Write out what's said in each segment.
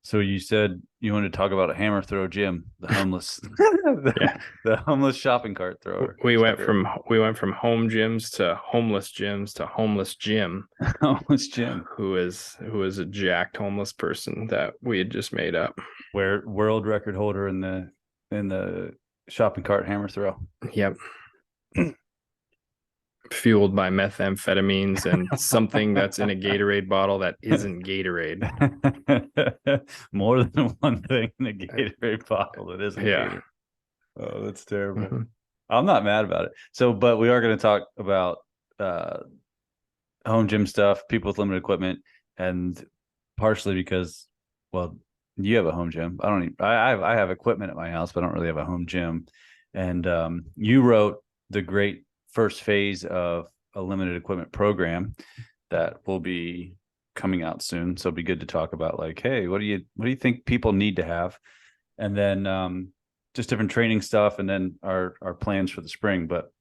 So you said you wanted to talk about a hammer throw gym, the homeless, Yeah. the homeless shopping cart thrower. We went Chucker. from we went from home gyms to homeless gym, Homeless gym, who is a jacked homeless person that we had just made up. where world record holder in the shopping cart hammer throw. Yep. Fueled by methamphetamines and something that's in a Gatorade bottle that isn't Gatorade. More than one thing in a Gatorade bottle that isn't Yeah. Gatorade. Oh, that's terrible. Mhm. I'm not mad about it. So, but we are going to talk about uh, home gym stuff, people with limited equipment, and partially because, well, you have a home gym. I don't. Even, I have equipment at my house, but I don't really have a home gym. And you wrote the great first phase of a limited equipment program that will be coming out soon. So it'll be good to talk about, like, hey, what do you think people need to have, and then just different training stuff, and then our plans for the spring. But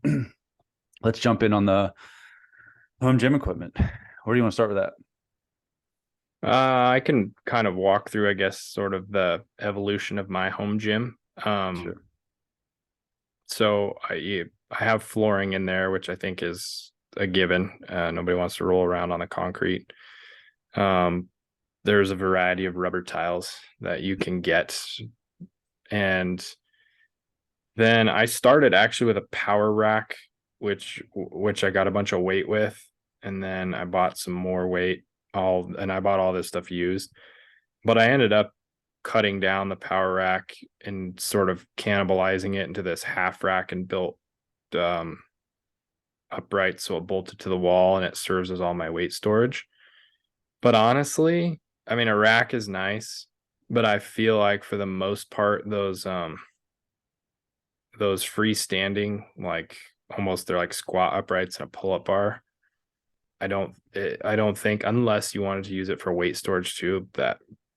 let's jump in on the home gym equipment. Where do you want to start with that? I can kind of walk through, I guess, sort of the evolution of my home gym. Sure. So I have flooring in there, which I think is a given. Nobody wants to roll around on the concrete. Um, there's a variety of rubber tiles that you can get, and then I started actually with a power rack, which I got a bunch of weight with, and then I bought some more weight. And I bought all this stuff used, but I ended up cutting down the power rack and sort of cannibalizing it into this half rack and built um, upright so it bolted to the wall and it serves as all my weight storage. But honestly, I mean, a rack is nice, but I feel like for the most part, those freestanding, like almost they're like squat uprights and a pull-up bar. I don't think, unless you wanted to use it for weight storage too, that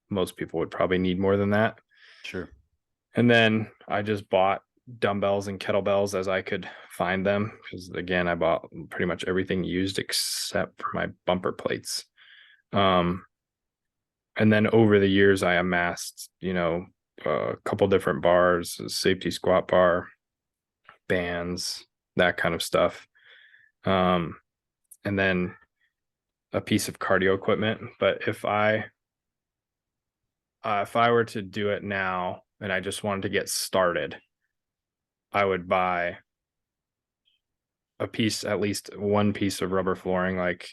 most people would probably need more than that. Sure. And then I just bought dumbbells and kettlebells as I could find them, because again, I bought pretty much everything used except for my bumper plates. Um, and then over the years, I amassed, a couple different bars, a safety squat bar, bands, that kind of stuff. Um, and then a piece of cardio equipment. But if I were to do it now and I just wanted to get started, I would buy at least one piece of rubber flooring. Like,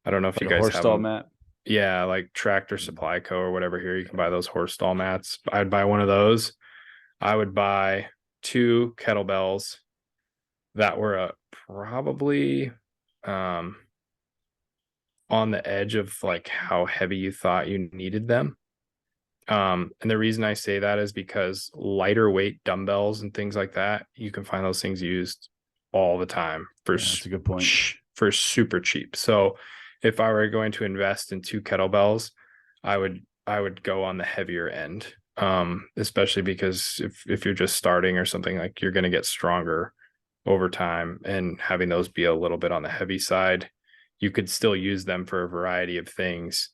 I don't know if you Like a guys horse have stall them. mat. Yeah, like Tractor Supply Co. or whatever here. You can buy those horse stall mats. I'd buy one of those. I would buy two kettlebells that were probably um, on the edge of like how heavy you thought you needed them. And the reason I say that is because lighter weight dumbbells and things like that, you can find those things used all the time Yeah, that's a good point. for super cheap. So if I were going to invest in two kettlebells, I would go on the heavier end. Especially because if you're just starting or something, like, you're going to get stronger over time, and having those be a little bit on the heavy side, you could still use them for a variety of things.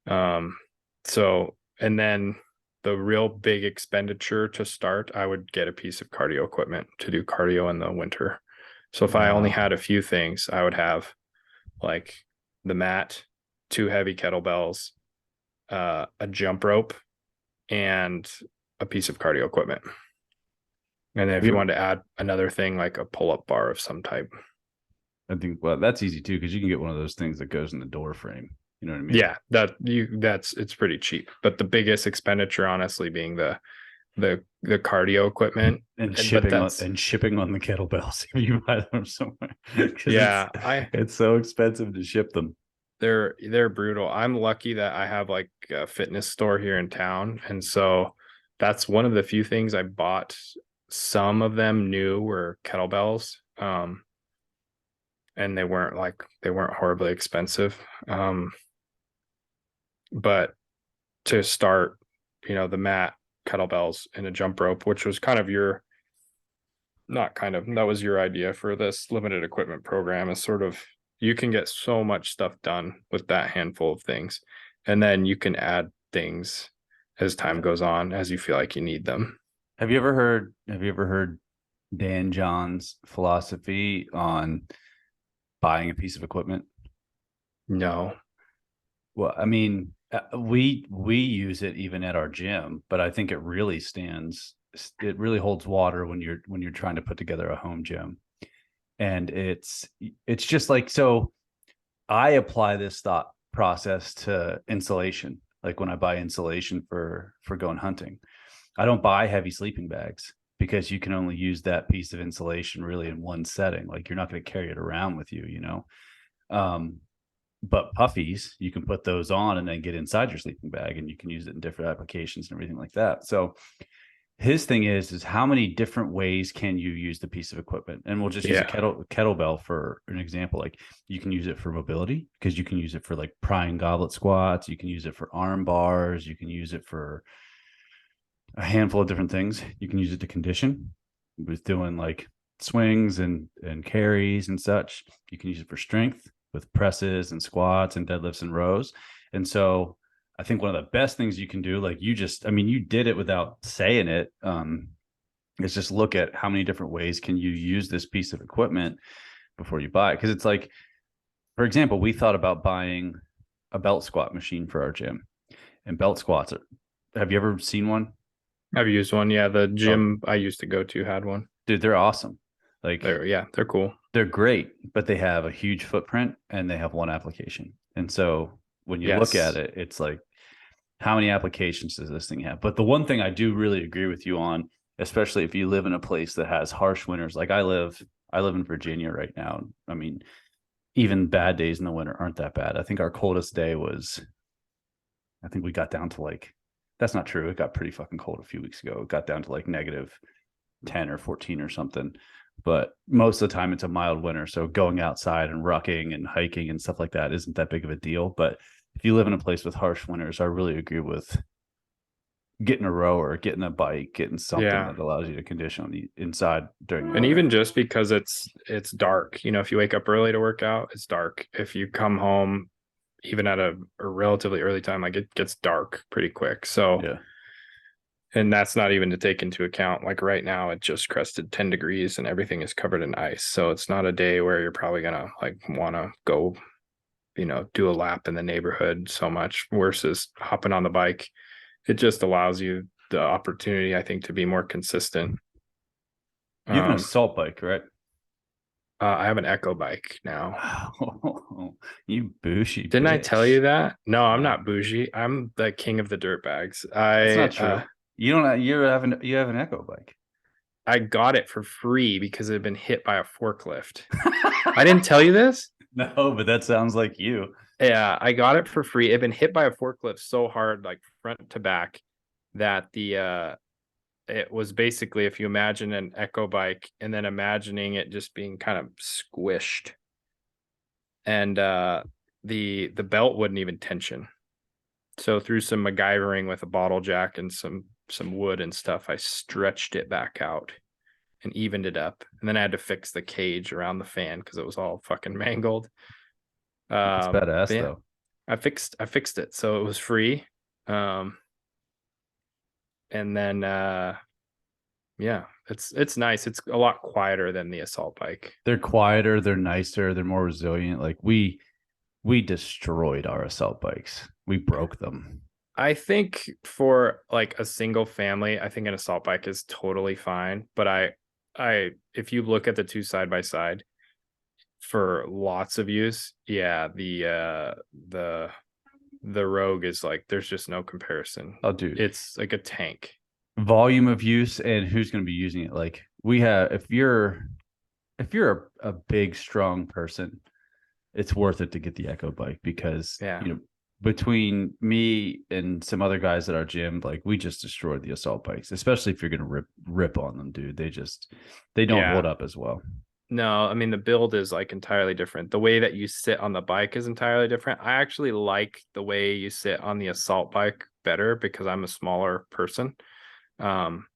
Um, so, and then the real big expenditure to start, I would get a piece of cardio equipment to do cardio in the winter. So if I only had a few things, I would have like the mat, two heavy kettlebells, a jump rope, and a piece of cardio equipment. And then if you We, wanted to add another thing, like a pull-up bar of some type. I think, well, that's easy too, because you can get one of those things that goes in the door frame. You know what I mean? Yeah, it's pretty cheap. But the biggest expenditure, honestly, being the cardio equipment. And But shipping on that's and shipping on the kettlebells if you buy them somewhere, because yeah, I it's so expensive to ship them. they're brutal. I'm lucky that I have like a fitness store here in town, and so that's one of the few things I bought. Some of them new were kettlebells. And they weren't horribly expensive. But to start, the mat, kettlebells, and a jump rope, which was kind of that was your idea for this limited equipment program, is sort of, you can get so much stuff done with that handful of things. And then you can add things as time goes on, as you feel like you need them. Have you ever heard Dan John's philosophy on buying a piece of equipment? No. Well, I mean, we use it even at our gym, but I think it really holds water when you're trying to put together a home gym. And it's just like, so I apply this thought process to insulation. Like when I buy insulation for going hunting, I don't buy heavy sleeping bags because you can only use that piece of insulation really in one setting. Like you're not going to carry it around with you, you know. Um, but puffies, you can put those on and then get inside your sleeping bag, and you can use it in different applications and everything like that. So his thing is how many different ways can you use the piece of equipment? And we'll just use a Yeah. kettlebell for an example. Like you can use it for mobility because you can use it for like prying goblet squats. You can use it for arm bars. You can use it for a handful of different things. You can use it to condition with doing like swings and carries and such. You can use it for strength with presses and squats and deadlifts and rows. And so I think one of the best things you can do, like you did it without saying it, is just look at how many different ways can you use this piece of equipment before you buy it. Because it's like, for example, we thought about buying a belt squat machine for our gym, and belt squats. Have you ever seen one? I've used one. Yeah. The Oh, gym I used to go to had one. dude, they're awesome. Like They're cool. they're great, but they have a huge footprint and they have one application. And so when you look at Yes. it, it's like, how many applications does this thing have? But the one thing I do really agree with you on, especially if you live in a place that has harsh winters, like I live in Virginia right now. I mean, even bad days in the winter aren't that bad. I think our coldest day was, I think we got down to like, that's not true. It got pretty fucking cold a few weeks ago. It got down to like negative 10 or 14 or something. But most of the time it's a mild winter. So going outside and rucking and hiking and stuff like that isn't that big of a deal. But if you live in a place with harsh winters, I really agree with getting a rower, getting a bike, getting something Yeah. that allows you to condition on the inside during the And winter. even just because it's dark, if you wake up early to work out, it's dark. If you come home even at a relatively early time, like it gets dark pretty quick. So, Yeah. and that's not even to take into account, like right now it just crested 10 degrees and everything is covered in ice. So it's not a day where you're probably gonna like want to go, do a lap in the neighborhood so much versus hopping on the bike. It just allows you the opportunity, I think, to be more consistent. You have an Um, assault bike, right? I have an Echo bike now. Oh, you bushy Didn't I tell bitch. you that? No, I'm No, not bougie. I'm the king of the dirt bags. that's I not true. You don't. You have an Echo bike. I got it for free because it had been hit by a forklift. I didn't tell you this? No, but that sounds like you. Yeah, I got it for free. It had been hit by a forklift so hard, like front to back, that the it was basically, if you imagine an Echo bike and then imagining it just being kind of squished, and the belt wouldn't even tension. So through some MacGyvering with a bottle jack and some wood and stuff, I stretched it back out and evened it up. And then I had to fix the cage around the fan because it was all fucking mangled. That's But badass yeah, though. I fixed it. So it was free. And then yeah, it's nice. It's a lot quieter than the assault bike. They're quieter, they're nicer, they're more resilient. Like we destroyed our assault bikes. We broke them. I think for like a single family, I think an assault bike is totally fine. But if you look at the two side by side for lots of use, yeah, the Rogue is like, there's just no comparison. Oh, dude. It's like a tank. Volume of use and who's going to be using it. Like we have, if you're a big, strong person, it's worth it to get the Echo bike because Yeah, between me and some other guys at our gym, like we just destroyed the assault bikes, especially if you're gonna rip on them, dude. They don't hold yeah. up as well. No, I mean the build is like entirely different. The way that you sit on the bike is entirely different. I actually like the way you sit on the assault bike better because I'm a smaller person. Um,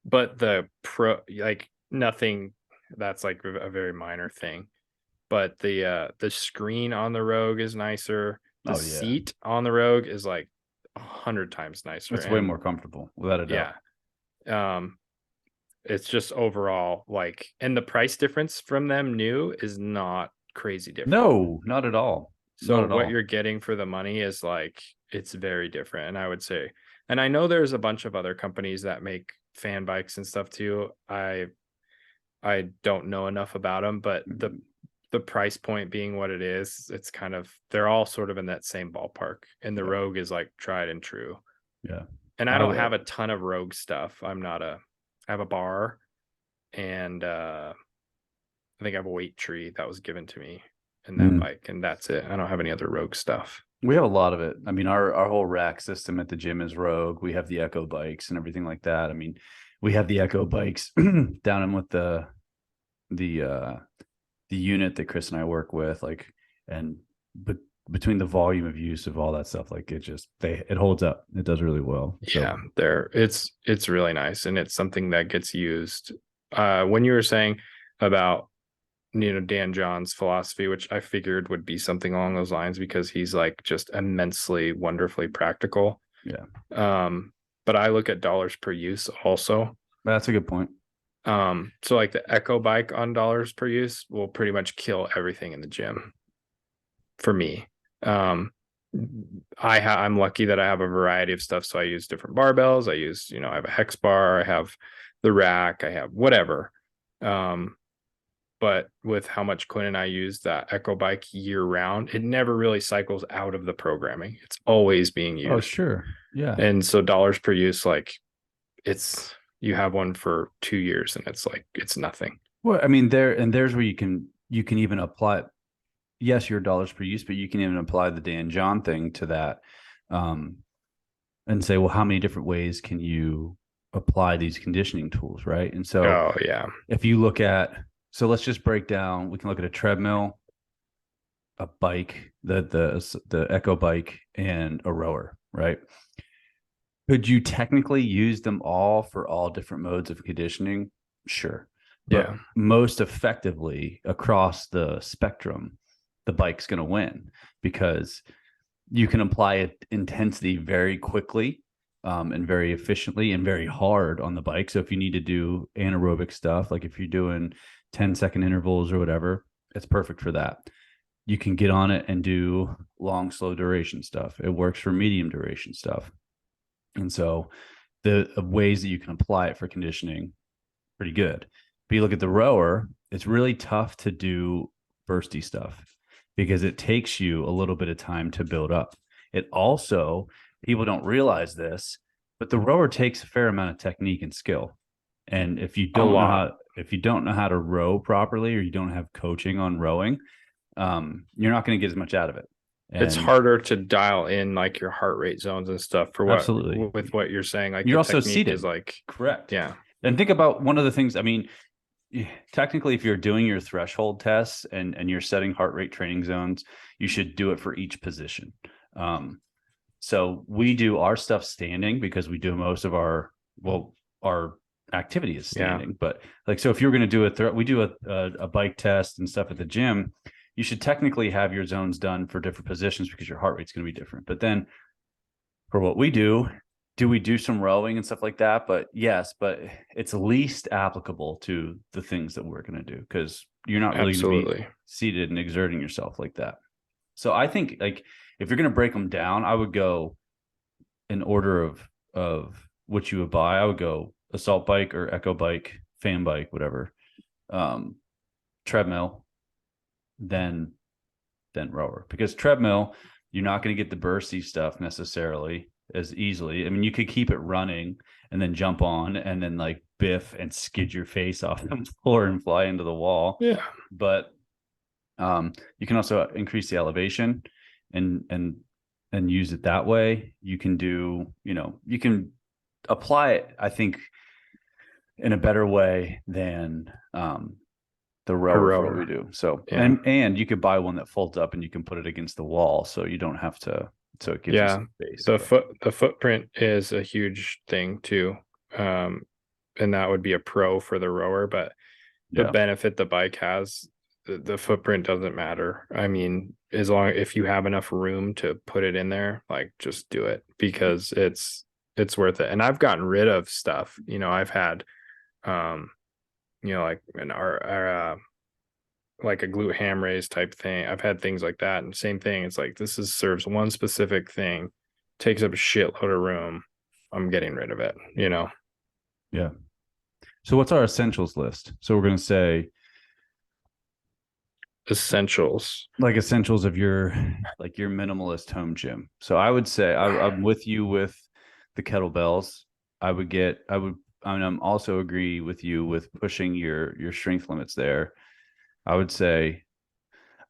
but the pro, like nothing, that's like a very minor thing. But the screen on the Rogue is nicer. The Oh yeah. seat on the Rogue is like 100 times nicer. It's way And more comfortable, without a doubt. yeah, it's just overall like, and the price difference from them new is not crazy different. No, not at all. So Not at what all. you're getting for the money is like, it's very different. And I would say, and I know there's a bunch of other companies that make fan bikes and stuff too. I don't know enough about them, but the price point being what it is, it's kind of, they're all sort of in that same ballpark. And the Yeah. Rogue is like tried and true. Yeah. And I I don't would, have a ton of Rogue stuff. I have a bar, and I think I have a weight tree that was given to me in that bike, and that's it. I don't have any other Rogue stuff. we have a lot of it. I mean, our whole rack system at the gym is Rogue. We have the Echo bikes and everything like that. I mean, we have the Echo bikes down in with the unit that Chris and I work with, like, and but between the volume of use of all that stuff, like it holds up. It does really well. So Yeah, it's really nice, and it's something that gets used. When you were saying about, Dan John's philosophy, which I figured would be something along those lines, because he's like just immensely wonderfully practical. yeah, But I look at dollars per use also. that's a good point. So like the Echo bike on dollars per use will pretty much kill everything in the gym for me. I'm lucky that I have a variety of stuff. So I use different barbells. I use, I have a hex bar, I have the rack, I have whatever. But with how much Quinn and I use that Echo bike year round, it never really cycles out of the programming. It's always being used. Oh, sure. Yeah. And so dollars per use, like, you have one for 2 years and it's like, it's nothing. Well, I mean, there's where you can even apply, yes, your dollars per use, but you can even apply the Dan John thing to that, and say, well, how many different ways can you apply these conditioning tools, right? And so, Oh yeah. if you look at, so let's just break down. We can look at a treadmill, a bike, the Echo bike, and a rower, right? Could you technically use them all for all different modes of conditioning? Sure. But Yeah. most effectively across the spectrum, the bike's going to win, because you can apply intensity very quickly, and very efficiently and very hard on the bike. So if you need to do anaerobic stuff, like if you're doing 10-second intervals or whatever, it's perfect for that. You can get on it and do long, slow duration stuff. It works for medium duration stuff. And so the ways that you can apply it for conditioning, pretty good. But you look at the rower, it's really tough to do bursty stuff because it takes you a little bit of time to build up. It also, people don't realize this, but the rower takes a fair amount of technique and skill. And if you don't know how to row properly, or you don't have coaching on rowing, you're not going to get as much out of it. And it's harder to dial in like your heart rate zones and stuff for absolutely, with what you're saying. Like you're the also technique seated. is like, correct. yeah. And think about one of the things, I mean, technically, if you're doing your threshold tests and you're setting heart rate training zones, you should do it for each position. So we do our stuff standing because we do most of our activity is standing. But like, so if you're going to do we do a bike test and stuff at the gym, you should technically have your zones done for different positions because your heart rate's going to be different. But then for what we do we do some rowing and stuff like that? But yes, but it's least applicable to the things that we're going to do, because you're not really going to be seated and exerting yourself like that. So I think, like, if you're going to break them down, I would go in order of what you would buy. I would go assault bike or Echo bike, fan bike, whatever, treadmill, then rower. Because treadmill, you're not going to get the bursty stuff necessarily as easily. I mean, you could keep it running and then jump on and then like biff and skid your face off the floor and fly into the wall. Yeah. But you can also increase the elevation and use it that way. You can do, you can apply it, I think, in a better way than the rower for what we do. So, yeah. and you could buy one that folds up and you can put it against the wall, so you don't have to. So it gives you some space. The footprint is a huge thing too, and that would be a pro for the rower. But the benefit the bike has, the footprint doesn't matter. I mean, as long if you have enough room to put it in there, like just do it because it's worth it. And I've gotten rid of stuff. I've had like like a glute ham raise type thing. I've had things like that. And same thing. It's like this serves one specific thing, takes up a shitload of room. I'm getting rid of it. Yeah. So what's our essentials list? So we're gonna say Essentials. like essentials of your minimalist home gym. So I would say I'm with you with the kettlebells. I'm also agree with you with pushing your strength limits there. I would say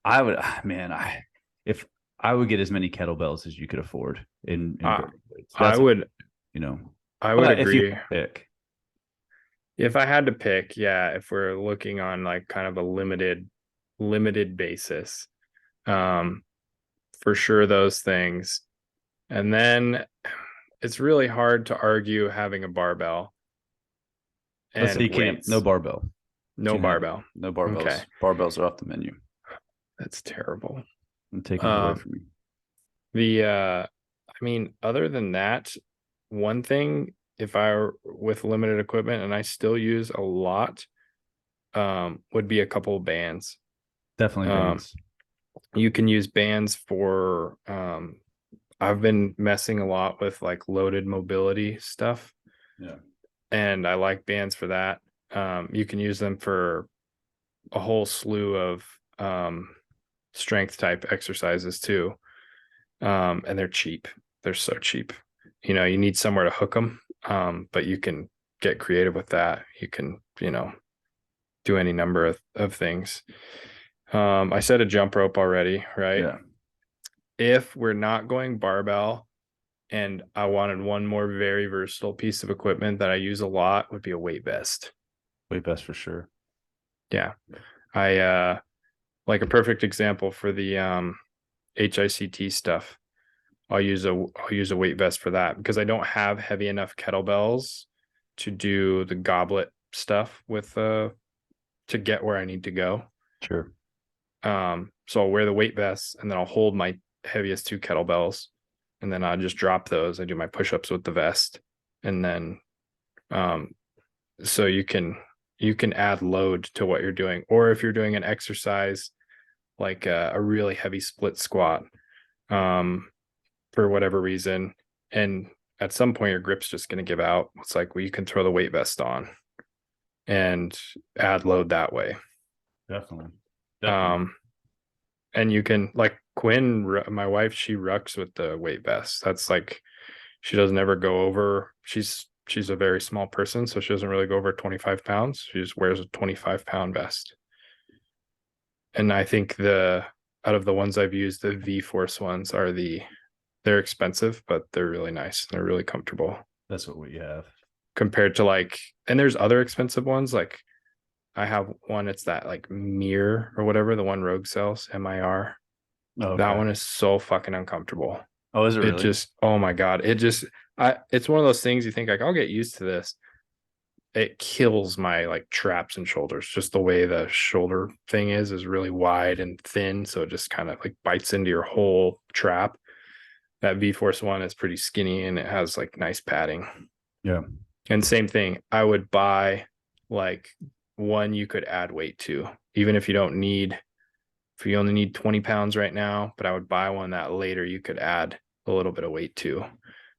I would man, if I would get as many kettlebells as you could afford in Uh, burning weights. I would you know. I would But if you agree. pick, If I had to pick, yeah, if we're looking on like kind of a limited basis, um, for sure those things. And then it's really hard to argue having a barbell let's say and you can't, no weights. barbell. No Can't have barbell. no Okay. barbells. Barbells are off the menu. That's terrible. I'm taking it away from you. I mean, other than that, one thing, if I were with limited equipment and I still use a lot, would be a couple of bands. Definitely bands. You can use bands for I've been messing a lot with like loaded mobility stuff. Yeah. And I like bands for that. You can use them for a whole slew of strength type exercises too. And they're cheap. They're so cheap. You need somewhere to hook them, but you can get creative with that. You can, do any number of things. I said a jump rope already, right? Yeah. If we're not going barbell and I wanted one more very versatile piece of equipment that I use a lot would be a weight vest. Weight vest for sure. Yeah. I like a perfect example for the HICT stuff. I'll use a weight vest for that because I don't have heavy enough kettlebells to do the goblet stuff with to get where I need to go. Sure. So I'll wear the weight vest and then I'll hold my heaviest two kettlebells and then I'll just drop those. I do my push-ups with the vest. And then so you can add load to what you're doing. Or if you're doing an exercise like a really heavy split squat, for whatever reason, and at some point your grip's just going to give out. It's like, well, you can throw the weight vest on and add load that way. Definitely. And you can, like Quinn, my wife, she rucks with the weight vest. That's like, she doesn't ever go over. She's a very small person, so she doesn't really go over 25 pounds. She just wears a 25-pound vest. And I think out of the ones I've used, the V-Force ones they're expensive, but they're really nice. They're really comfortable. That's what we have. Compared to and there's other expensive ones. Like I have one, it's that like Mir or whatever, the one Rogue sells, MIR. Oh, okay. That one is so fucking uncomfortable. Oh, is it really? It just, oh my God. It's one of those things you think like, I'll get used to this. It kills my like traps and shoulders. Just the way the shoulder thing is really wide and thin. So it just kind of like bites into your whole trap. That V-Force one is pretty skinny and it has like nice padding. Yeah. And same thing, I would buy like one you could add weight to, even if you only need 20 pounds right now, but I would buy one that later you could add a little bit of weight to.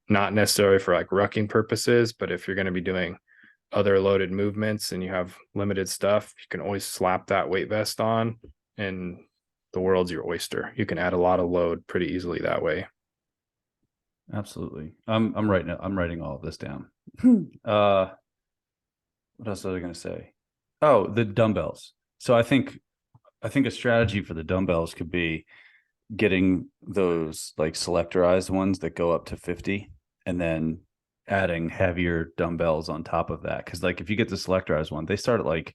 Not necessarily for like rucking purposes, but if you're going to be doing other loaded movements and you have limited stuff, you can always slap that weight vest on and the world's your oyster. You can add a lot of load pretty easily that way. Absolutely. I'm writing all of this down. What else was I going to say? Oh, the dumbbells. So I think a strategy for the dumbbells could be getting those like selectorized ones that go up to 50 and then adding heavier dumbbells on top of that. Cause like if you get the selectorized one, they start at like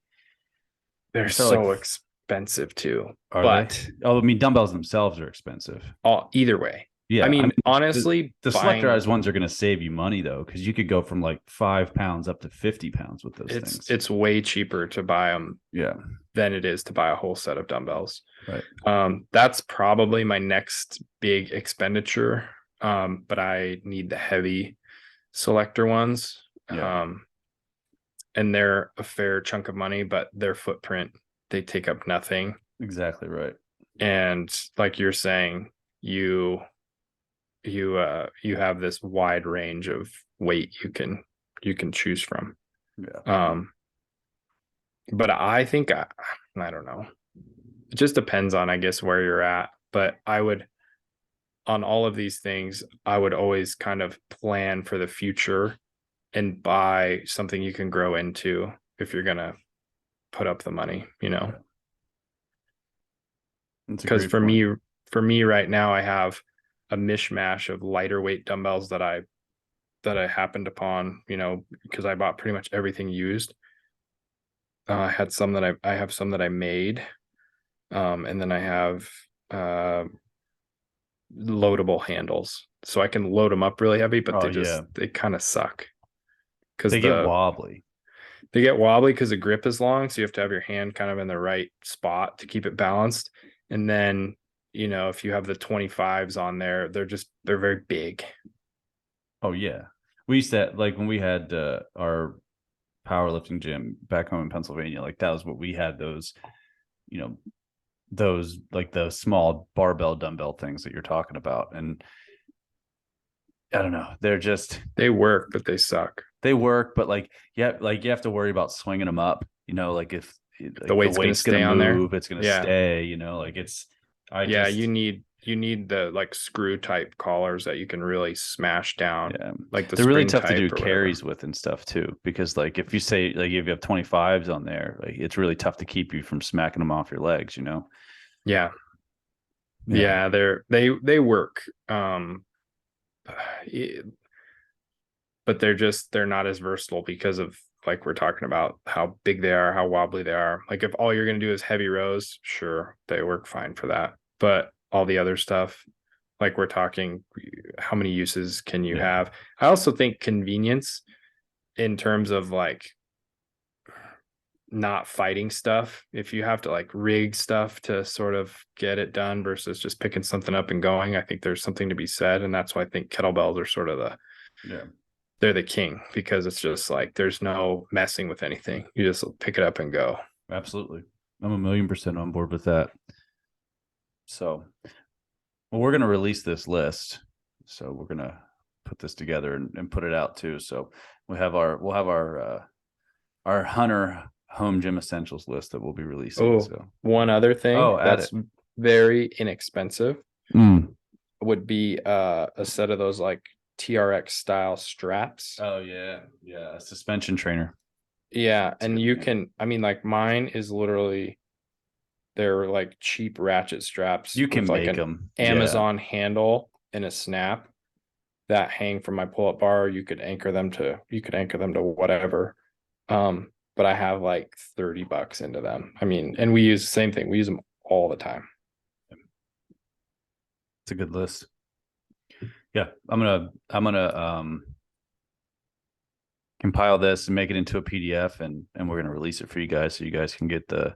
they're so expensive too. Are they? Oh, I mean, dumbbells themselves are expensive. Either way. Yeah, I I mean, mean honestly, the buying selectorized ones are going to save you money though, because you could go from like 5 pounds up to 50 pounds with those things. it's way cheaper to buy them Yeah, than it is to buy a whole set of dumbbells. right. That's probably my next big expenditure. But I need the heavy selector ones. Yeah, And they're a fair chunk of money, but their footprint, they take up nothing. exactly right. And like you're saying, you you have this wide range of weight you can choose from. Yeah, But I think I don't know. It just depends on, I guess, where you're at. But I would, on all of these things, I would always kind of plan for the future and buy something you can grow into if you're gonna put up the money, you know. yeah. That's a Because great point. for me right now, I have a mishmash of lighter weight dumbbells that I happened upon, you know, because I bought pretty much everything used. I had some that I have some that I made, and then I have uh, loadable handles, so I can load them up really heavy, but Oh yeah, they kind of suck because they get wobbly. they get wobbly because the grip is long, so you have to have your hand kind of in the right spot to keep it balanced. And then, you know, if you have the 25s on there, they're very big. Oh yeah, we used to, like when we had our powerlifting gym back home in Pennsylvania. Like that was what we had, those, you know, those like the small barbell dumbbell things that you're talking about. And I don't know, they're just, They work, but they suck. they work, but like you have to worry about swinging them up, you know, like if The like the weight's going to weight's going to stay on there. move, it's going to Yeah. stay, you know, like it's, I Yeah, just, you need the like screw type collars that you can really smash down, yeah, like the they're really spring tough to do type or whatever. carries with and stuff too, because like if you say, like if you have 25s on there, like it's really tough to keep you from smacking them off your legs, you know. Yeah. Yeah, Yeah, they work. But they're not as versatile because of, like we're talking about, how big they are, how wobbly they are. Like if all you're going to do is heavy rows, sure, they work fine for that. But all the other stuff, like we're talking, how many uses can you yeah, have? I also think convenience in terms of like not fighting stuff. If you have to like rig stuff to sort of get it done versus just picking something up and going, I think there's something to be said. And that's why I think kettlebells are sort of yeah. they're the king, because it's just like there's no messing with anything. You just pick it up and go. Absolutely. I'm 1,000,000% on board with that. So, well, we're going to release this list. So we're going to put this together and put it out too. So we'll have our Hunter home gym essentials list that we'll be releasing. Oh, So, one other thing oh, add that's it. very inexpensive Mm. would be a set of those like TRX style straps. Oh yeah. Yeah. A suspension trainer. Yeah, That's a and good you name. can, I mean, like mine is literally, they're like cheap ratchet straps You with can like make an them. Yeah. Amazon handle and a snap that hang from my pull-up bar. You could anchor them to whatever. But I have like $30 into them. I mean, and we use the same thing. We use them all the time. It's a good list. Yeah. I'm gonna compile this and make it into a PDF, and we're gonna release it for you guys so you guys can get the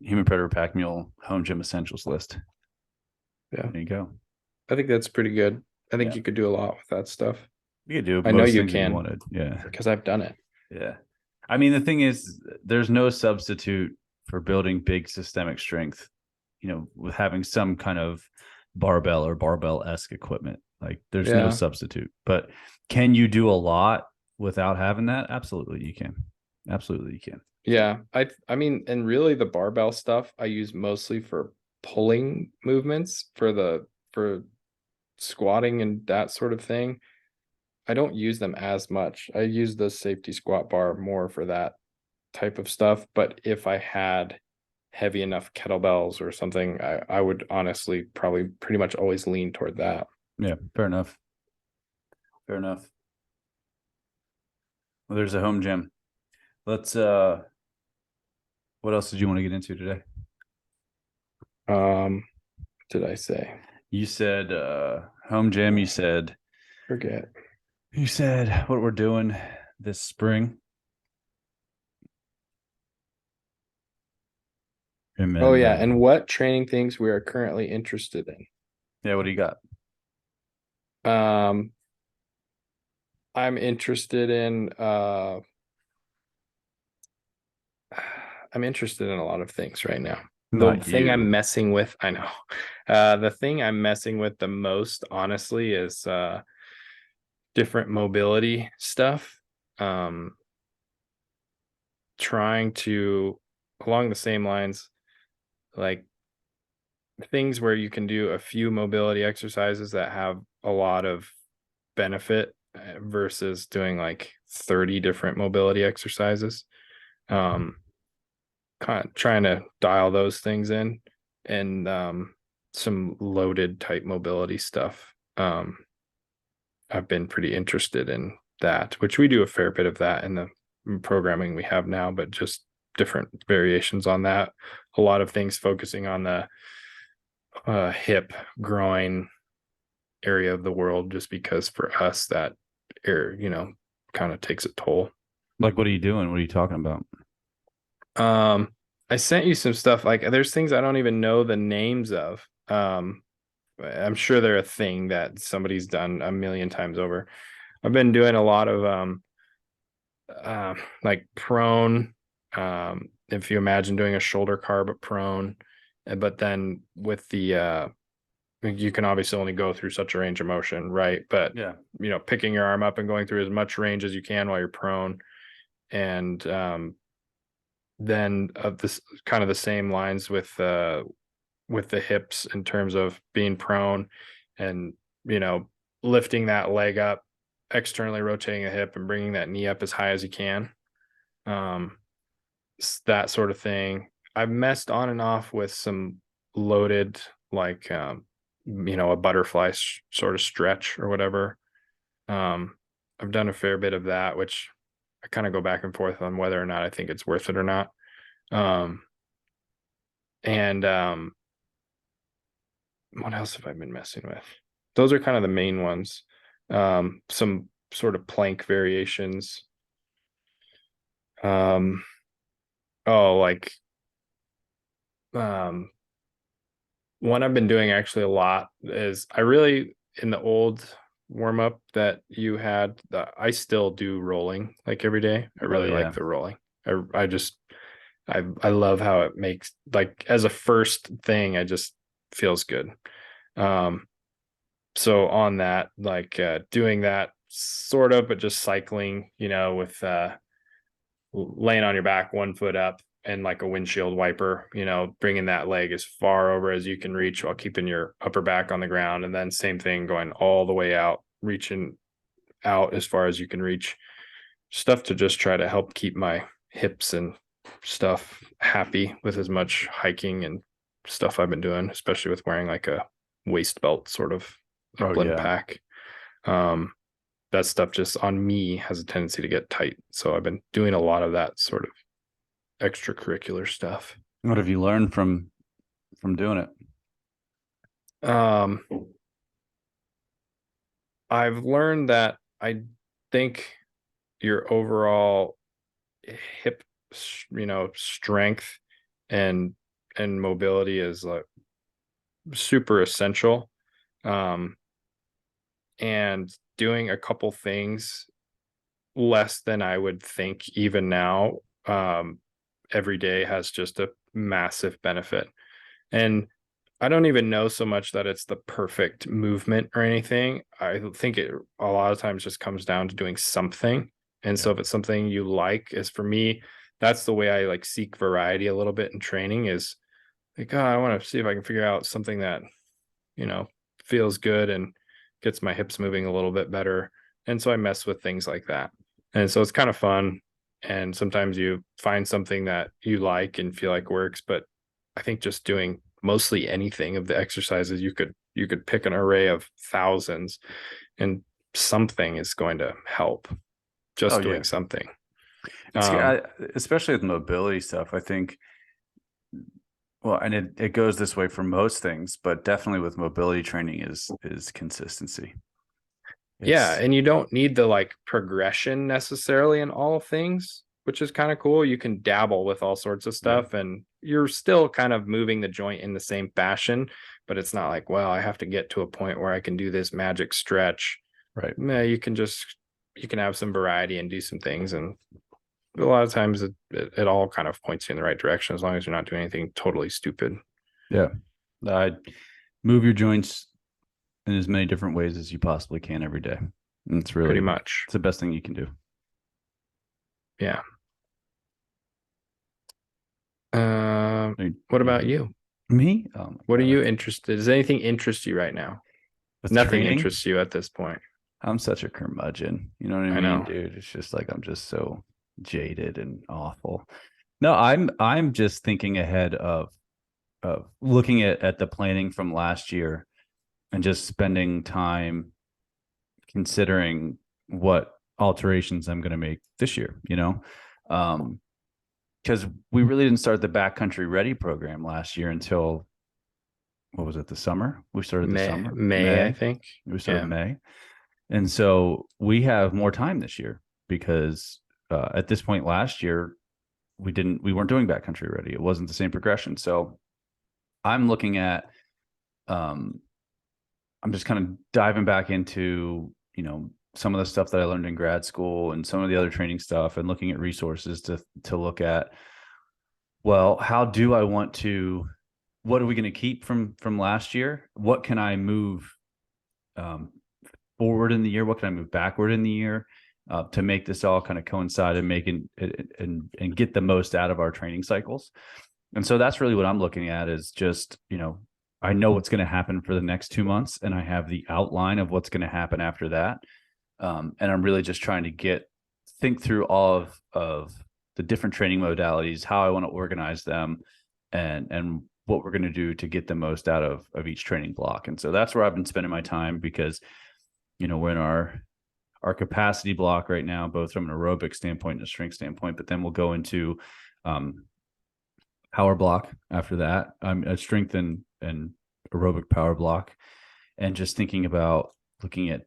Human Predator Packmule home gym essentials list. Yeah. There you go. I think that's pretty good. I think Yeah. you could do a lot with that stuff. You could do I know most you things that you can wanted. Yeah. because I've done it. Yeah. I mean, the thing is, there's no substitute for building big systemic strength, you know, with having some kind of barbell or barbell-esque equipment. Like there's no Yeah. substitute. But can you do a lot without having that? Absolutely you can. Absolutely you can. Yeah. I mean, and really the barbell stuff I use mostly for pulling movements for squatting and that sort of thing. I don't use them as much. I use the safety squat bar more for that type of stuff. But if I had heavy enough kettlebells or something, I would honestly probably pretty much always lean toward that. Yeah, fair enough. Fair enough. Well, there's a home gym. Let's what else did you want to get into today? Did I say? You said home gym. Forget. You said what we're doing this spring. And Oh then yeah, and what training things we are currently interested in. yeah, what do you got? Um, I'm interested in I'm interested in a lot of things right now. The Not thing I'm you. messing with, I know. The thing I'm messing with the most, honestly, is different mobility stuff. Um, trying to, along the same lines, like things where you can do a few mobility exercises that have a lot of benefit versus doing like 30 different mobility exercises. Um, kind of trying to dial those things in, and some loaded type mobility stuff. I've been pretty interested in that, which we do a fair bit of that in the programming we have now, but just different variations on that. A lot of things focusing on the hip, groin area of the world, just because for us that air, kind of takes a toll. Like, what are you doing? What are you talking about? Um, I sent you some stuff. Like, there's things I don't even know the names of. I'm sure they're a thing that somebody's done a million times over. I've been doing a lot of like prone. If you imagine doing a shoulder car but prone, but then with the you can obviously only go through such a range of motion, right? But Yeah. picking your arm up and going through as much range as you can while you're prone, and then this kind of the same lines with the hips in terms of being prone and lifting that leg up, externally rotating a hip and bringing that knee up as high as you can. um that sort of thing. I've messed on and off with some loaded, like a butterfly sort of stretch or whatever. I've done a fair bit of that, which I kind of go back and forth on whether or not I think it's worth it or not. um and What else have I been messing with? Those are kind of the main ones. Some sort of plank variations. Um, oh, like um, one I've been doing actually a lot is I really, in the old warm up that you had, I still do rolling like every day. I Oh really like yeah. the rolling. I just I love how it makes, like, as a first thing, I just feels good. Um, so on that, like doing that sort of, but just cycling, with laying on your back, one foot up, and like a windshield wiper, bringing that leg as far over as you can reach while keeping your upper back on the ground. And then same thing, going all the way out, reaching out as far as you can reach. Stuff to just try to help keep my hips and stuff happy with as much hiking and stuff I've been doing, especially with wearing like a waist belt sort of Oh upland yeah. pack. Um, that stuff just on me has a tendency to get tight. So I've been doing a lot of that sort of extracurricular stuff. What have you learned from doing it? Um, I've learned that I think your overall hip, strength and mobility is like super essential. Um, and doing a couple things less than I would think even now, every day has just a massive benefit. And I don't even know so much that it's the perfect movement or anything. I think it a lot of times just comes down to doing something. And Yeah. so if it's something you like, is for me, that's the way I like seek variety a little bit in training, is like, oh, I want to see if I can figure out something that, you know, feels good and gets my hips moving a little bit better. And so I mess with things like that. And so it's kind of fun. And sometimes you find something that you like and feel like works. But I think just doing mostly anything of the exercises, you could pick an array of thousands, and something is going to help, Oh just yeah. doing something. It's Um, especially with mobility stuff. I think Well, and it goes this way for most things, but definitely with mobility training is consistency. Yeah, It's and you don't need the like progression necessarily in all things, which is kind of cool. You can dabble with all sorts of yeah, stuff and you're still kind of moving the joint in the same fashion, but it's not like, well, I have to get to a point where I can do this magic stretch. right. Yeah, you can have some variety and do some things, and a lot of times it all kind of points you in the right direction as long as you're not doing anything totally stupid. Yeah. I move your joints in as many different ways as you possibly can every day. And Pretty much. it's the best thing you can do. Yeah. Um, I what about mean, you? me? Oh What my are God. you interested? Does anything interest you right now? With Nothing training, interests you at this point. I'm such a curmudgeon. You know what I I mean, know. dude? It's just like I'm just so jaded and awful. No, I'm just thinking ahead of looking at the planning from last year and just spending time considering what alterations I'm going to make this year, you know? Because we really didn't start the Backcountry Ready program last year until what was it, the summer? We started the summer, May, I May. think. We started Yeah. May. And so we have more time this year because at this point last year, we weren't doing Backcountry Ready. It wasn't the same progression. So I'm looking at, um, I'm just kind of diving back into, some of the stuff that I learned in grad school and some of the other training stuff and looking at resources to look at, well, how do I want to, what are we going to keep from last year? What can I move um, forward in the year? What can I move backward in the year to make this all kind of coincide and make and get the most out of our training cycles? And so that's really what I'm looking at is just, I know what's going to happen for the next 2 months and I have the outline of what's going to happen after that. And I'm really just trying to think through all of the different training modalities, how I want to organize them and what we're going to do to get the most out of each training block. And so that's where I've been spending my time because, we're in our capacity block right now, both from an aerobic standpoint and a strength standpoint, but then we'll go into power block after that. I'm a strength and aerobic power block, and just thinking about looking at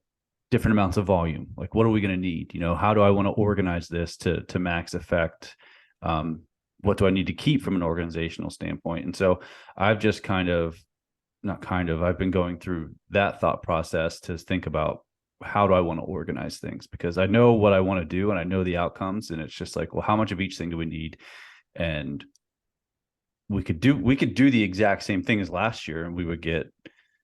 different amounts of volume. Like, what are we going to need? How do I want to organize this to max effect? What do I need to keep from an organizational standpoint? And so I've just I've been going through that thought process to think about how do I want to organize things, because I know what I want to do and I know the outcomes. And it's just like, well, how much of each thing do we need? And we could do the exact same thing as last year and we would get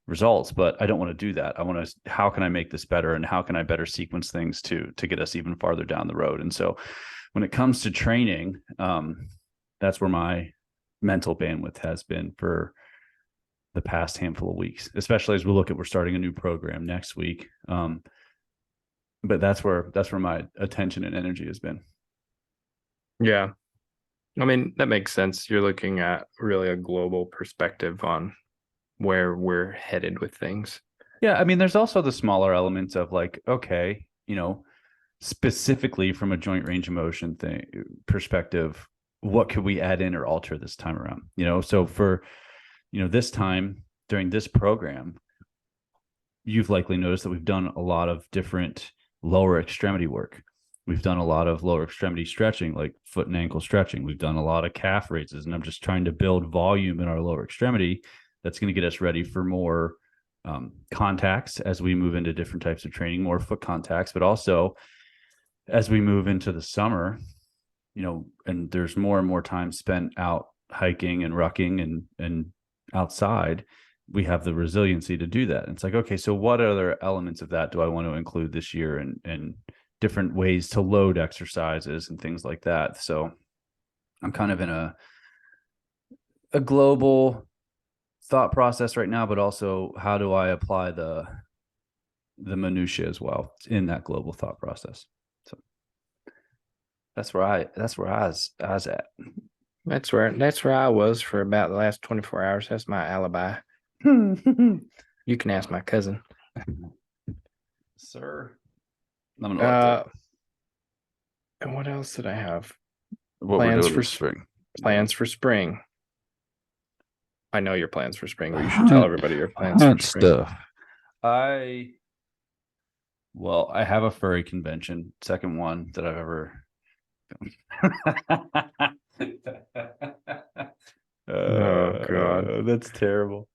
results, but I don't want to do that. I want to, how can I make this better and how can I better sequence things to get us even farther down the road? And so when it comes to training, that's where my mental bandwidth has been for the past handful of weeks, especially as we're starting a new program next week. But that's where my attention and energy has been. Yeah. I mean, that makes sense. You're looking at really a global perspective on where we're headed with things. Yeah, I mean, there's also the smaller elements of like, okay, specifically from a joint range of motion thing perspective, what could we add in or alter this time around? So for this time during this program, you've likely noticed that we've done a lot of different lower extremity work. We've done a lot of lower extremity stretching, like foot and ankle stretching. We've done a lot of calf raises, and I'm just trying to build volume in our lower extremity that's going to get us ready for more contacts as we move into different types of training, more foot contacts, but also as we move into the summer, and there's more and more time spent out hiking and rucking and outside, we have the resiliency to do that. And it's like, okay, so what other elements of that do I want to include this year and different ways to load exercises and things like that. So I'm kind of in a global thought process right now, but also how do I apply the minutia as well in that global thought process. So that's where I was at. That's where I was for about the last 24 hours. That's my alibi. You can ask my cousin. Sir. I'm gonna let that. And what else did I have? What we're Plans doing for this spring. plans for spring. I know your plans for spring, but you should tell Hunt, everybody your plans for hunt spring. stuff. I I have a furry convention, second one that I've ever. Oh God. That's terrible.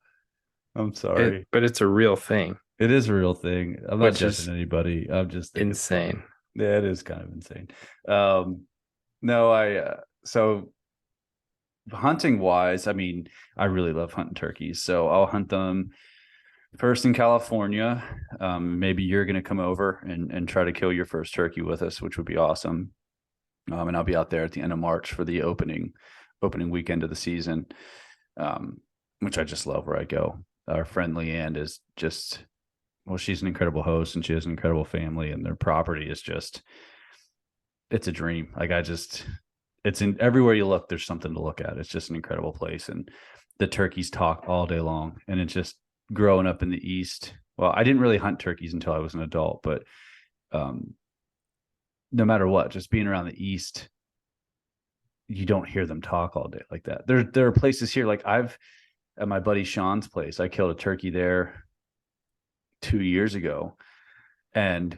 I'm sorry. But it's a real thing, It is a real thing. I'm not which judging is anybody. I'm just think it's funny. insane. Yeah, it is kind of insane. Um, no, so hunting wise, I mean, I really love hunting turkeys. So I'll hunt them first in California. Maybe you're going to come over and try to kill your first turkey with us, which would be awesome. And I'll be out there at the end of March for the opening weekend of the season, which I just love where I go. Our friend Leanne is just, well, she's an incredible host and she has an incredible family, and their property is just, it's a dream. Like it's in everywhere you look, there's something to look at. It's just an incredible place. And the turkeys talk all day long. And it's just growing up in the East. Well, I didn't really hunt turkeys until I was an adult, but um, no matter what, just being around the East, you don't hear them talk all day like that. There are places here, like I've at my buddy Sean's place, I killed a turkey there 2 years ago, and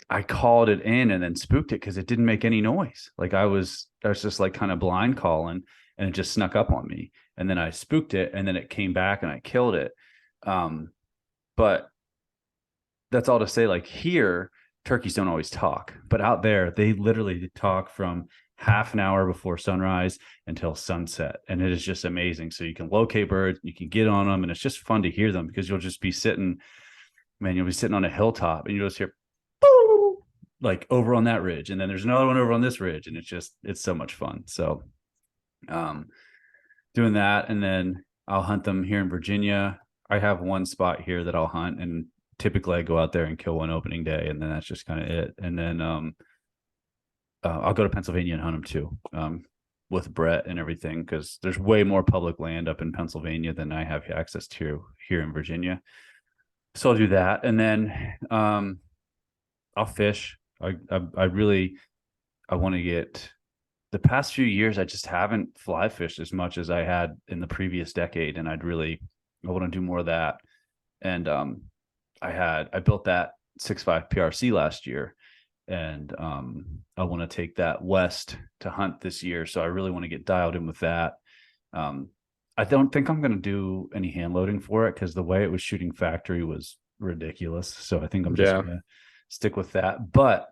I called it in and then spooked it because it didn't make any noise. Like I was just like kind of blind calling, and it just snuck up on me. And then I spooked it, and then it came back and I killed it. But that's all to say, like here, turkeys don't always talk, but out there, they literally talk from half an hour before sunrise until sunset. And it is just amazing. So you can locate birds, you can get on them, and it's just fun to hear them because you'll just be sitting, man, you'll be sitting on a hilltop and you'll just hear like over on that ridge. And then there's another one over on this ridge. And it's so much fun. So um doing that. And then I'll hunt them here in Virginia. I have one spot here that I'll hunt, and typically I go out there and kill one opening day, and then that's just kind of it. And then I'll go to Pennsylvania and hunt them too, with Brett and everything, because there's way more public land up in Pennsylvania than I have access to here in Virginia. So I'll do that, and then I'll fish. I really I want to get, the past few years I just haven't fly fished as much as I had in the previous decade, and I want to do more of that. And I built that 6.5 PRC last year, and I want to take that west to hunt this year. So I really want to get dialed in with that. Um, I don't think I'm going to do any hand loading for it because the way it was shooting factory was ridiculous. So I think I'm just Yeah. going to stick with that. But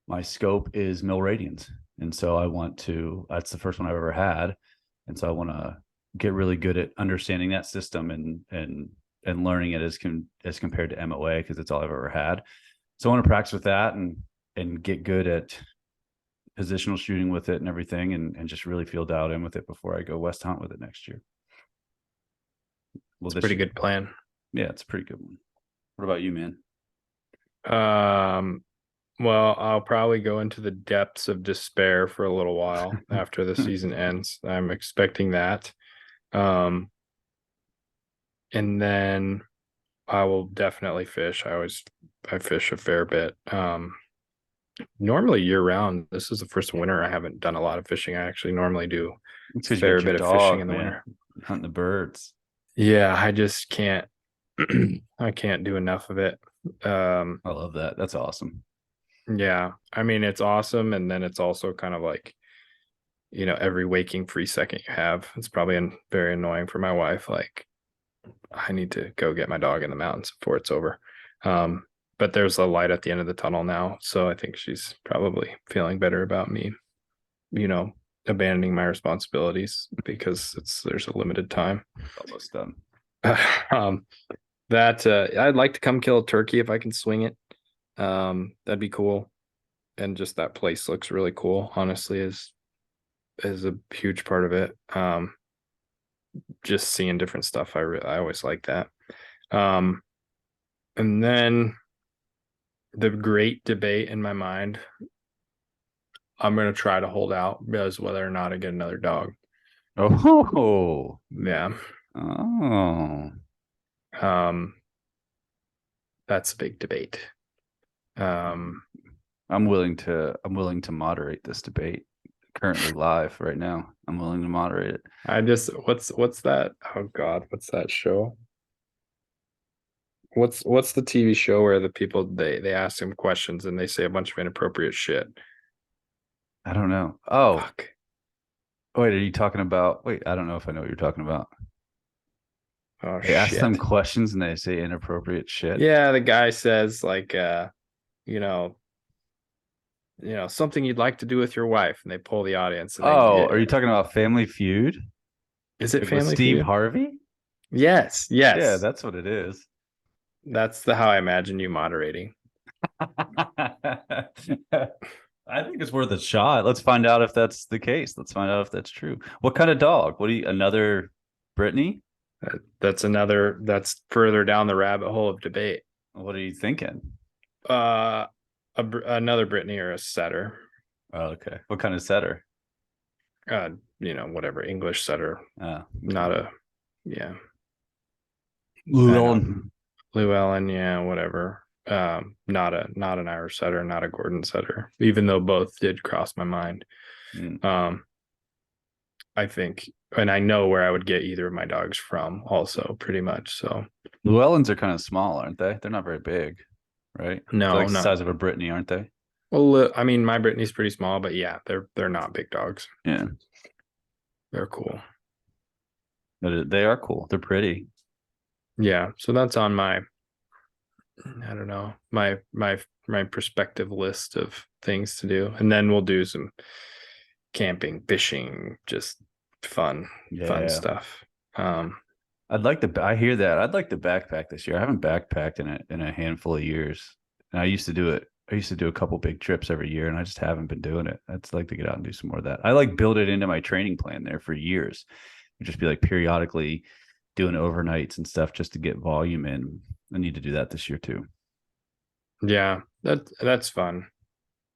my scope is mil radians. And so that's the first one I've ever had. And so I want to get really good at understanding that system and learning it as compared to MOA, because it's all I've ever had. So I want to practice with that and get good at positional shooting with it and everything, and just really feel dialed in with it before I go west hunt with it next year. Well, It's a pretty good plan. Yeah, it's a pretty good one. What about you, man? Well, I'll probably go into the depths of despair for a little while after the season ends. I'm expecting that. And then I will definitely fish. I fish a fair bit. Normally year round. This is the first winter I haven't done a lot of fishing. I actually normally do It's a because you fair got your bit of fishing dog, in the man. winter. Hunting the birds. Yeah, I just can't I can't do enough of it. I love that. That's awesome. Yeah. I mean, it's awesome, and then it's also kind of like, every waking free second you have, it's probably very annoying for my wife. Like, I need to go get my dog in the mountains before it's over. But there's a light at the end of the tunnel now. So I think she's probably feeling better about me, abandoning my responsibilities because there's a limited time. Almost done. um, that I'd like to come kill a turkey if I can swing it. That'd be cool. And just that place looks really cool, honestly, is a huge part of it. Just seeing different stuff, I always like that. And then the great debate in my mind, I'm going to try to hold out as whether or not I get another dog. Oh, Yeah. oh, That's a big debate. I'm willing to moderate this debate. currently live right now. I'm willing to moderate it. I just what's that? Oh God, what's that show? What's the TV show where the people they ask them questions and they say a bunch of inappropriate shit? I don't know. Oh, Fuck. wait, are you talking about? Wait, I don't know if I know what you're talking about. Oh They ask them shit. questions and they say inappropriate shit. Yeah, the guy says like you know, something you'd like to do with your wife, and they pull the audience and Oh, are you talking about Family Feud? is it Like with Family Steve Feud? Harvey? Yes, Yeah, yes. that's what it is. That's the how I imagine you moderating. I think it's worth a shot. Let's find out if that's the case. Let's find out if that's true. What kind of dog? What do you, another Brittany? That's further down the rabbit hole of debate. What are you thinking? Uh, another Brittany or a setter. Oh, okay. What kind of setter? Whatever English setter. Oh, Not a, yeah. I know Llewellyn. Llewellyn, yeah, whatever. Not an Irish setter, not a Gordon setter. Even though both did cross my mind. Mm. I think, and I know where I would get either of my dogs from, also pretty much. So Llewellyns are kind of small, aren't they? They're not very big, right? They're no, like the not size of a Brittany, aren't they? well. I mean, my Brittany's pretty small, but yeah, they're not big dogs. Yeah, They're cool. but they are cool. They're pretty. Yeah, so that's on my, I don't know, my perspective list of things to do, and then we'll do some camping, fishing, just fun Yeah. stuff. I'd like to. I hear that. I'd like to backpack this year. I haven't backpacked in a handful of years. And I used to do it. I used to do a couple big trips every year, and I just haven't been doing it. I'd like to get out and do some more of that. I like build it into my training plan there for years. It'd just be like periodically doing overnights and stuff just to get volume in. I need to do that this year too. yeah, that's fun.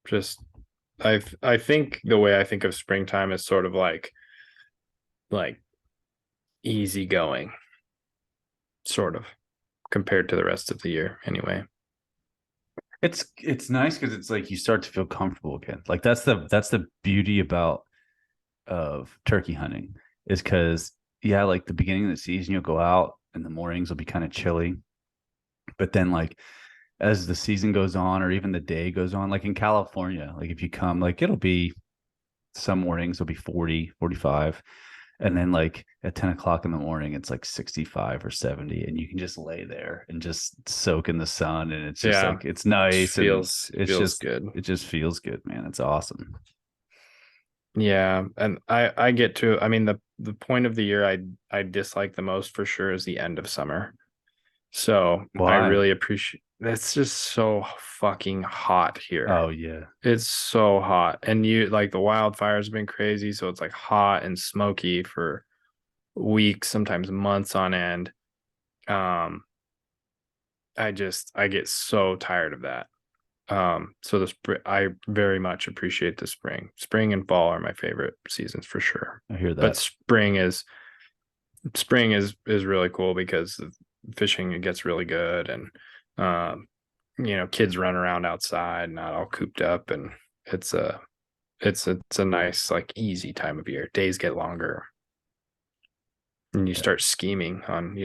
Just I think the way I think of springtime is sort of like easy going, sort of, compared to the rest of the year anyway. It's nice because it's like you start to feel comfortable again. Like that's the beauty about of turkey hunting is because yeah, like the beginning of the season you'll go out and the mornings will be kind of chilly, but then like as the season goes on or even the day goes on, like in California, like if you come, like it'll be some mornings will be 40, 45. And then like at 10 o'clock in the morning, it's like 65 or 70. And you can just lay there and just soak in the sun. And it's just Yeah, like it's nice. And it's feels just good. it just feels good, man. It's awesome. Yeah, and I get to. I mean, the point of the year I dislike the most for sure is the end of summer. So I Why? really appreciate. It's just so fucking hot here. Oh yeah. It's so hot, and you like the wildfires have been crazy. So it's like hot and smoky for weeks, sometimes months on end. Um, I get so tired of that. So the spring, I very much appreciate the spring. Spring and fall are my favorite seasons for sure. I hear But that. spring is really cool because fishing it gets really good, and kids run around outside, not all cooped up, and it's a it's a nice like easy time of year. Days get longer, and you start scheming on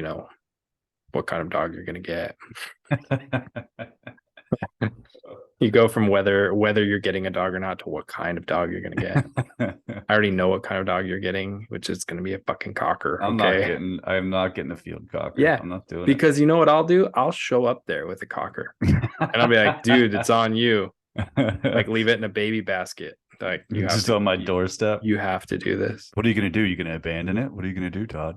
what kind of dog you're gonna get. You go from whether you're getting a dog or not to what kind of dog you're gonna get. I already know what kind of dog you're getting, which is gonna be a fucking cocker. Okay. I'm not getting a field cocker. Yeah. I'm not doing Because you know what I'll do? I'll show up there with a cocker. it. And I'll be like, dude, it's on you. Like leave it in a baby basket. Like you have Just to on my you, doorstep. you have to do this. What are you gonna do? You gonna abandon it? What are you gonna do, Todd?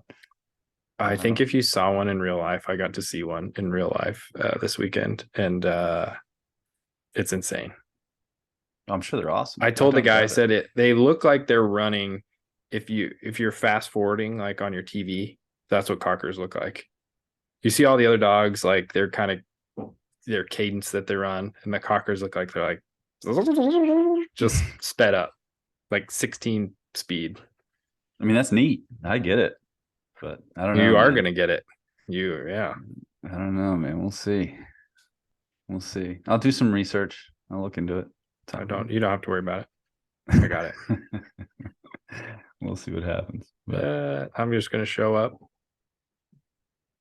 I think if you saw one in real life, I got to see one in real life this weekend, and it's insane. I'm sure they're awesome. I told the don't guy, I doubt it. said they look like they're running. If you're fast forwarding like on your TV, that's what cockers look like. You see all the other dogs, like they're kind of their cadence that they run, and the cockers look like they're like just sped up, like 16 speed. I mean, that's neat. I get it, but I don't know, You are man. gonna get it. Yeah. I don't know, man. We'll see. We'll see. I'll do some research. I'll look into it. You don't have to worry about it. I got it. We'll see what happens. But I'm just gonna show up,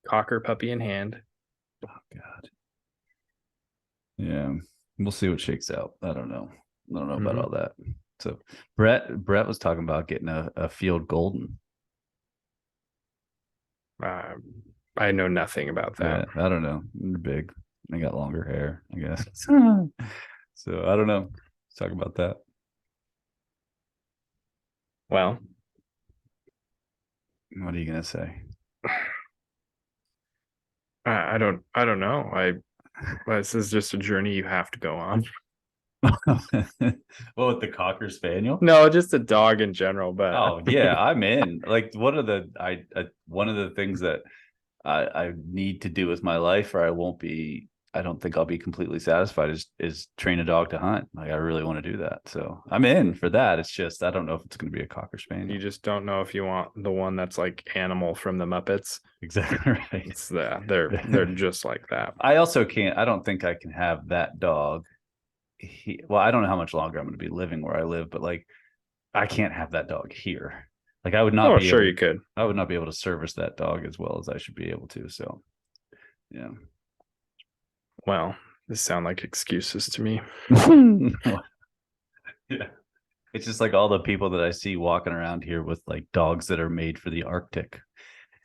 cocker puppy in hand. oh God. Yeah, we'll see what shakes out. I don't know. I don't know about all that. So Brett was talking about getting a field golden. I know nothing about that. Yeah, I don't know. They're big. They got longer hair, I guess. So I don't know. Let's talk about that. Well, What are you gonna say? I don't know. This is just a journey you have to go on. Well, with the Cocker Spaniel? No, just a dog in general, but Oh yeah, I'm in. Like one of the things that I need to do with my life, or I don't think I'll be completely satisfied, is train a dog to hunt. Like I really want to do that. So I'm in for that. It's just I don't know if it's gonna be a Cocker Spaniel. you just don't know if you want the one that's like Animal from the Muppets. Exactly right. It's they're just like that. I also can't. I don't think I can have that dog. Well, I don't know how much longer I'm going to be living where I live, but like, I can't have that dog here. Like, I would not Oh, be sure able. you could. I would not be able to service that dog as well as I should be able to. So, yeah. Well, this sound like excuses to me. Yeah. It's just like all the people that I see walking around here with like dogs that are made for the Arctic.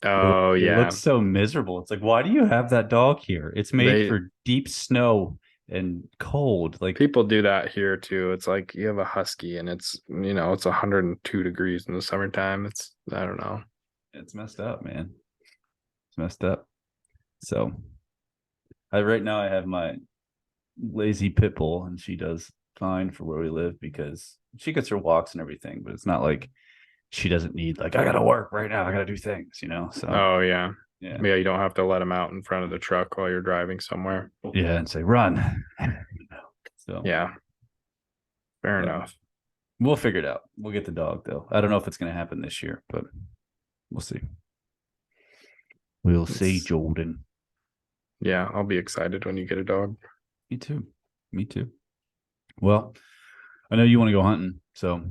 Oh It yeah. looks so miserable. It's like, why do you have that dog here? It's made They for deep snow and cold. Like, people do that here too. It's like you have a husky and it's 102 degrees in the summertime. It's I don't know. it's messed up, man. It's messed up. So, right now I have my lazy pit bull, and she does fine for where we live because she gets her walks and everything, but it's not like she doesn't need like I gotta work right now. I gotta do things. So Oh yeah. yeah, Yeah, you don't have to let them out in front of the truck while you're driving somewhere. yeah, and say run. So Yeah, fair but enough. we'll figure it out. We'll get the dog though. I don't know if it's gonna happen this year, but we'll see. We'll see, It's, Jordan. yeah, I'll be excited when you get a dog. Me too. Me too. Well, I know you want to go hunting, so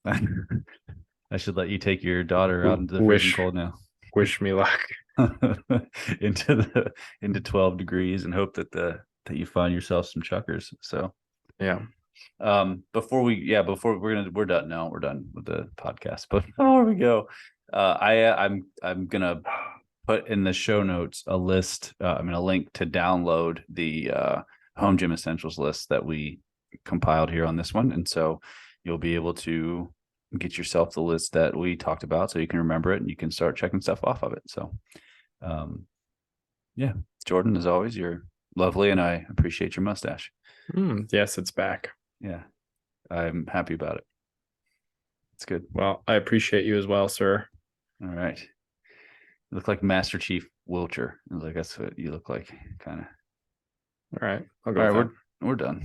I should let you take your daughter out into the freezing cold now. Wish me luck. into 12 degrees and hope that you find yourself some chuckers. So Yeah. before we're done now. We're done with the podcast. But before we go, I'm gonna put in the show notes a list. A link to download the home gym essentials list that we compiled here on this one, and so you'll be able to get yourself the list that we talked about, so you can remember it and you can start checking stuff off of it. So, yeah, Jordan, as always, you're lovely, and I appreciate your mustache. Yes, it's back. Yeah, I'm happy about it. It's good. Well, I appreciate you as well, sir. All right. You look like Master Chief Wilcher. Like that's what you look like, kind of. All right. I'll go All with right, that. we're done.